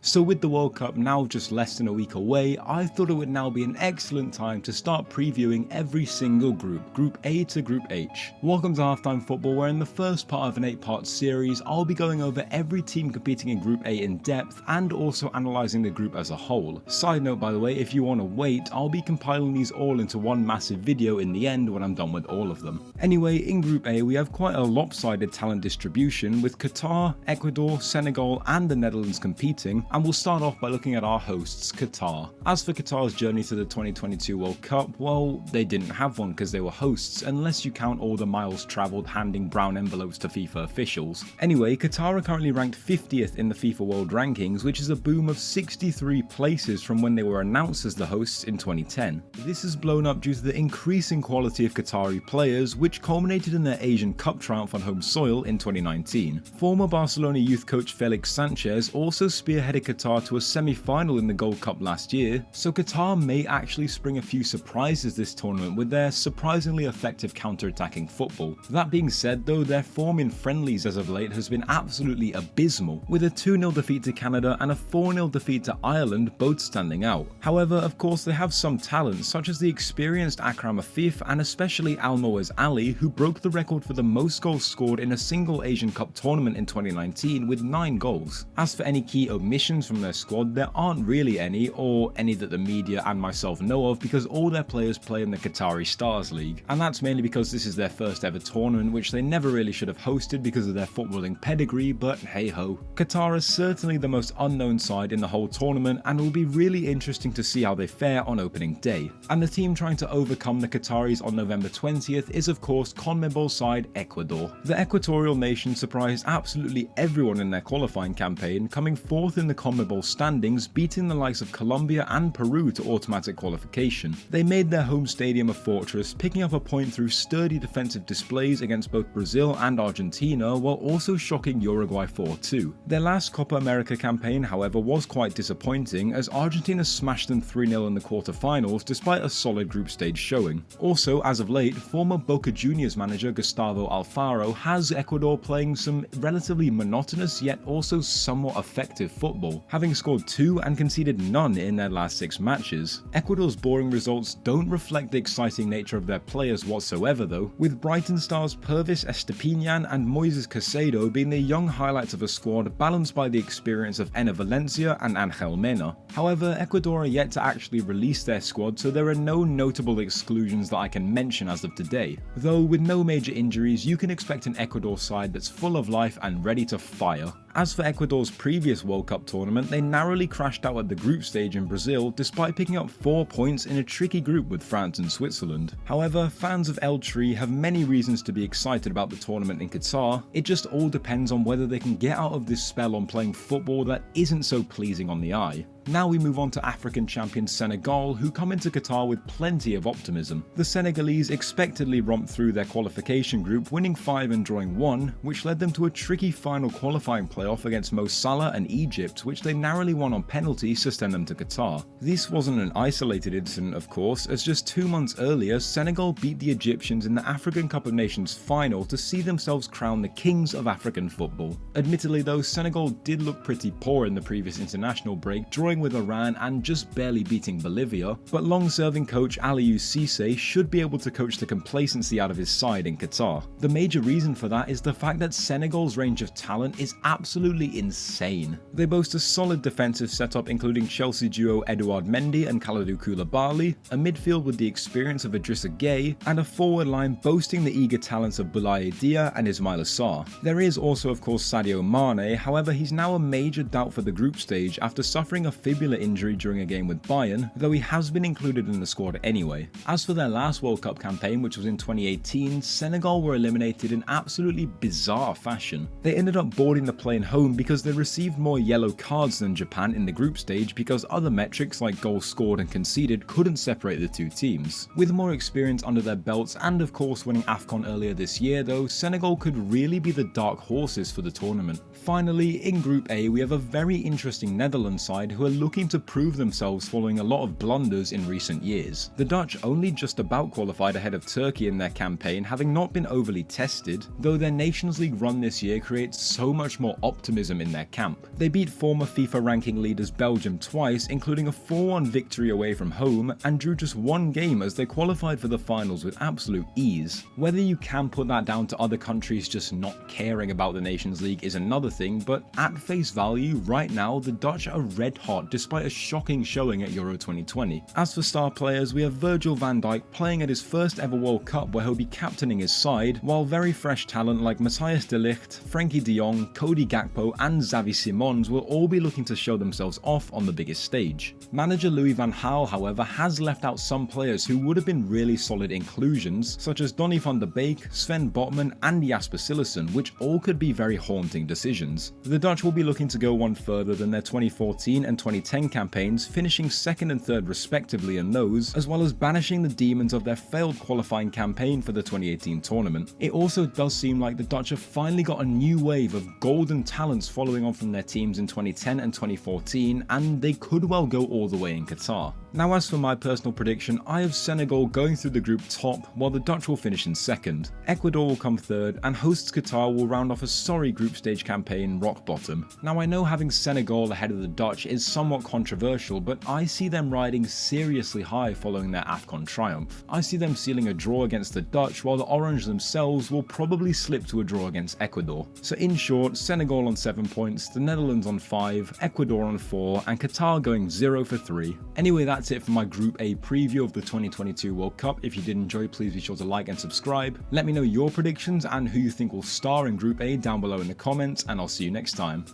So with the World Cup now just less than a week away, I thought it would now be an excellent time to start previewing every single group, Group A to Group H. Welcome to Halftime Football, where in the first part of an 8-part series, I'll be going over every team competing in Group A in depth and also analysing the group as a whole. Side note by the way, if you want to wait, I'll be compiling these all into one massive video in the end when I'm done with all of them. Anyway, in Group A we have quite a lopsided talent distribution with Qatar, Ecuador, Senegal and the Netherlands competing, and we'll start off by looking at our hosts, Qatar. As for Qatar's journey to the 2022 World Cup, well, they didn't have one because they were hosts, unless you count all the miles travelled handing brown envelopes to FIFA officials. Anyway, Qatar are currently ranked 50th in the FIFA World Rankings, which is a boom of 63 places from when they were announced as the hosts in 2010. This has blown up due to the increasing quality of Qatari players, which culminated in their Asian Cup triumph on home soil in 2019. Former Barcelona youth coach Felix Sanchez also spearheaded Qatar to a semi-final in the Gold Cup last year, so Qatar may actually spring a few surprises this tournament with their surprisingly effective counter-attacking football. That being said though, their form in friendlies as of late has been absolutely abysmal, with a 2-0 defeat to Canada and a 4-0 defeat to Ireland both standing out. However, of course they have some talent, such as the experienced Akram Afif and especially Almoez Ali, who broke the record for the most goals scored in a single Asian Cup tournament in 2019 with 9 goals. As for any key omissions from their squad, there aren't really any, or any that the media and myself know of, because all their players play in the Qatari Stars League, and that's mainly because this is their first ever tournament, which they never really should have hosted because of their footballing pedigree, but hey ho. Qatar is certainly the most unknown side in the whole tournament, and it will be really interesting to see how they fare on opening day. And the team trying to overcome the Qataris on November 20th is of course CONMEBOL side Ecuador. The equatorial nation surprised absolutely everyone in their qualifying campaign, coming 4th in the CONMEBOL standings, beating the likes of Colombia and Peru to automatic qualification. They made their home stadium a fortress, picking up a point through sturdy defensive displays against both Brazil and Argentina, while also shocking Uruguay 4-2. Their last Copa America campaign, however, was quite disappointing, as Argentina smashed them 3-0 in the quarterfinals despite a solid group stage showing. Also, as of late, former Boca Juniors manager Gustavo Alfaro has Ecuador playing some relatively monotonous yet also somewhat effective football, having scored 2 and conceded none in their last 6 matches. Ecuador's boring results don't reflect the exciting nature of their players whatsoever though, with Brighton stars Pervis Estepinian and Moises Caicedo being the young highlights of a squad balanced by the experience of Enner Valencia and Angel Mena. However, Ecuador are yet to actually release their squad, so there are no notable exclusions that I can mention as of today. Though with no major injuries, you can expect an Ecuador side that's full of life and ready to fire. As for Ecuador's previous World Cup tournament, they narrowly crashed out at the group stage in Brazil despite picking up 4 points in a tricky group with France and Switzerland. However, fans of El Tri have many reasons to be excited about the tournament in Qatar. It just all depends on whether they can get out of this spell on playing football that isn't so pleasing on the eye. Now we move on to African champion Senegal, who come into Qatar with plenty of optimism. The Senegalese expectedly romped through their qualification group, winning 5 and drawing 1, which led them to a tricky final qualifying playoff against Mo Salah and Egypt, which they narrowly won on penalties to send them to Qatar. This wasn't an isolated incident of course, as just 2 months earlier Senegal beat the Egyptians in the African Cup of Nations final to see themselves crowned the kings of African football. Admittedly though, Senegal did look pretty poor in the previous international break, drawing with Iran and just barely beating Bolivia, but long-serving coach Aliou Cisse should be able to coach the complacency out of his side in Qatar. The major reason for that is the fact that Senegal's range of talent is absolutely insane. They boast a solid defensive setup including Chelsea duo Edouard Mendy and Kalidou Koulibaly, a midfield with the experience of Idrissa Gueye, and a forward line boasting the eager talents of Boulaye Dia and Ismail Assar. There is also of course Sadio Mane, however he's now a major doubt for the group stage after suffering a fibular injury during a game with Bayern, though he has been included in the squad anyway. As for their last World Cup campaign, which was in 2018, Senegal were eliminated in absolutely bizarre fashion. They ended up boarding the plane home because they received more yellow cards than Japan in the group stage because other metrics like goals scored and conceded couldn't separate the two teams. With more experience under their belts and of course winning AFCON earlier this year though, Senegal could really be the dark horses for the tournament. Finally, in Group A we have a very interesting Netherlands side who are looking to prove themselves following a lot of blunders in recent years. The Dutch only just about qualified ahead of Turkey in their campaign, having not been overly tested, though their Nations League run this year creates so much more optimism in their camp. They beat former FIFA ranking leaders Belgium twice, including a 4-1 victory away from home, and drew just one game as they qualified for the finals with absolute ease. Whether you can put that down to other countries just not caring about the Nations League is another thing, but at face value, right now the Dutch are red hot despite a shocking showing at Euro 2020. As for star players, we have Virgil van Dijk playing at his first ever World Cup where he'll be captaining his side, while very fresh talent like Matthijs de Ligt, Frenkie de Jong, Cody Gakpo and Xavi Simons will all be looking to show themselves off on the biggest stage. Manager Louis van Gaal, however, has left out some players who would have been really solid inclusions, such as Donny van de Beek, Sven Botman and Jasper Cillessen, which all could be very haunting decisions. The Dutch will be looking to go one further than their 2014 and 2010 campaigns, finishing 2nd and 3rd respectively in those, as well as banishing the demons of their failed qualifying campaign for the 2018 tournament. It also does seem like the Dutch have finally got a new wave of golden talents following on from their teams in 2010 and 2014, and they could well go all the way in Qatar. Now as for my personal prediction, I have Senegal going through the group top, while the Dutch will finish in 2nd. Ecuador will come 3rd, and hosts Qatar will round off a sorry group stage campaign rock bottom. Now I know having Senegal ahead of the Dutch is somewhat controversial, but I see them riding seriously high following their AFCON triumph. I see them sealing a draw against the Dutch, while the Orange themselves will probably slip to a draw against Ecuador. So in short, Senegal on 7 points, the Netherlands on 5, Ecuador on 4, and Qatar going 0 for 3. Anyway, that's it for my Group A preview of the 2022 World Cup. If you did enjoy, please be sure to like and subscribe. Let me know your predictions and who you think will star in Group A down below in the comments, and I'll see you next time.